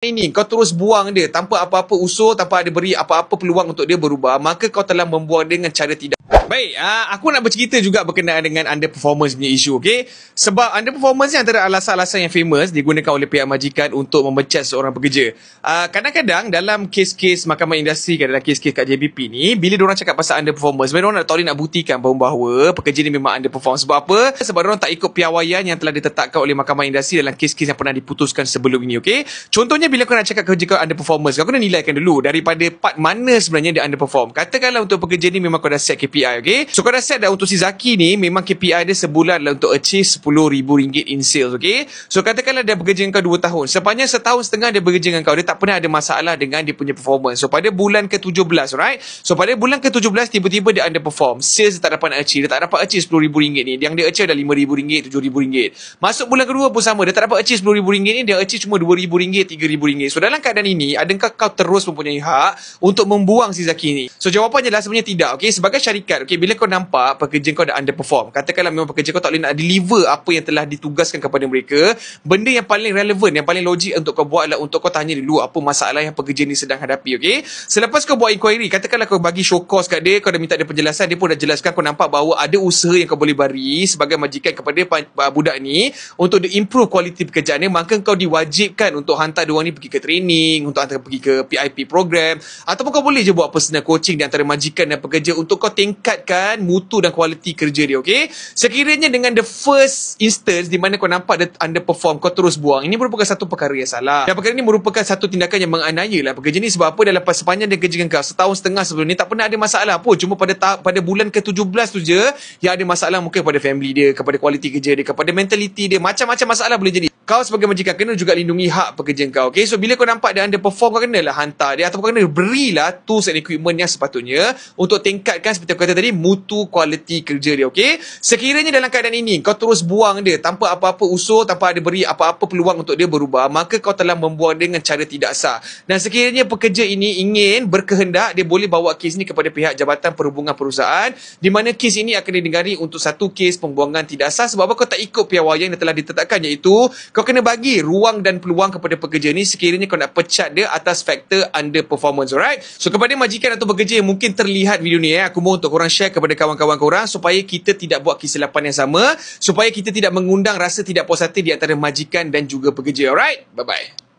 ini kau terus buang dia tanpa apa-apa usul, tanpa ada beri apa-apa peluang untuk dia berubah, maka kau telah membuang dia dengan cara tidak baik. Aku nak bercerita juga berkenaan dengan underperformance punya isu, okey? Sebab underperformance ni antara alasan-alasan yang famous digunakan oleh pihak majikan untuk memecat seorang pekerja. Kadang-kadang dalam kes-kes mahkamah industri, dalam kes-kes kat JBP ni, bila diorang cakap pasal underperformance, diorang nak buktikan bahawa pekerja ni memang underperform. Sebab apa? Sebab diorang tak ikut piawaian yang telah ditetapkan oleh mahkamah industri dalam kes-kes yang pernah diputuskan sebelum ini, okey? Contohnya, bila kau nak cakap kerja kau underperformance, kau kena nilaikan dulu daripada part mana sebenarnya dia underperform. Katakanlah untuk pekerja ni memang kau dah set KPI, okay? So kau dah set dah untuk si Zaki ni, memang KPI dia sebulan lah untuk achieve RM10,000 in sales, okay? So katakanlah dia bekerja dengan kau 2 tahun. Sepanjang setahun setengah dia bekerja dengan kau, dia tak pernah ada masalah dengan dia punya performance. So pada bulan ke-17, right? So pada bulan ke-17 tiba-tiba dia underperform. Sales dia tak dapat nak achieve. Dia tak dapat achieve RM10,000 ni. Yang dia achieve dah RM5,000, RM7,000. Masuk bulan kedua pun sama. Dia tak dapat achieve RM10,000 ni. Dia achieve cuma RM2,000, RM3,000. So dalam keadaan ini, adakah kau terus mempunyai hak untuk membuang si Zaki ni? So jawapannya adalah sebenarnya tidak, okay? Sebagai syarikat, okay, bila kau nampak pekerja kau dah underperform, katakanlah memang pekerja kau tak boleh nak deliver apa yang telah ditugaskan kepada mereka, benda yang paling relevan, yang paling logik untuk kau buat adalah untuk kau tanya dulu apa masalah yang pekerja ni sedang hadapi, okay? Selepas kau buat inquiry, katakanlah kau bagi show cause kat dia, kau dah minta dia penjelasan, dia pun dah jelaskan, kau nampak bahawa ada usaha yang kau boleh beri sebagai majikan kepada budak ni untuk improve kualiti pekerjaan dia, maka kau diwajibkan untuk hantar dia orang ni pergi ke training, untuk hantar pergi ke PIP program, ataupun kau boleh je buat personal coaching di antara majikan dan pekerja untuk kau tingkatkan mutu dan kualiti kerja dia, okay? Sekiranya dengan the first instance di mana kau nampak dia underperform, kau terus buang, ini merupakan satu perkara yang salah. Dan perkara ini merupakan satu tindakan yang menganiaya lah pekerja ni. Sebab apa? Dalam sepanjang dia kerja dengan kau setahun setengah sebelum ni, tak pernah ada masalah pun. Cuma pada bulan ke-17 tu je yang ada masalah, mungkin kepada family dia, kepada kualiti kerja dia, kepada mentality dia, macam-macam masalah boleh jadi. Kau sebagai majikan kena juga lindungi hak pekerja kau, okay? So bila kau nampak dia underperform, kau kenalah hantar dia, ataupun kau kena berilah tools and equipment yang sepatutnya untuk tingkatkan, seperti aku kata tadi, mutu kualiti kerja dia, okay? Sekiranya dalam keadaan ini kau terus buang dia tanpa apa-apa usul, tanpa ada beri apa-apa peluang untuk dia berubah, maka kau telah membuang dia dengan cara tidak sah. Dan sekiranya pekerja ini ingin berkehendak, dia boleh bawa kes ini kepada pihak Jabatan Perhubungan Perusahaan, di mana kes ini akan didengari untuk satu kes pembuangan tidak sah. Sebab apa? Kau tak ikut piawaian yang telah ditetapkan, iaitu kau kena bagi ruang dan peluang kepada pekerja ni sekiranya kau nak pecat dia atas faktor underperformance, alright? So kepada majikan atau pekerja yang mungkin terlihat video ni, aku mohon untuk korang share kepada kawan-kawan korang supaya kita tidak buat kesilapan yang sama, supaya kita tidak mengundang rasa tidak puas hati di antara majikan dan juga pekerja, alright? Bye-bye.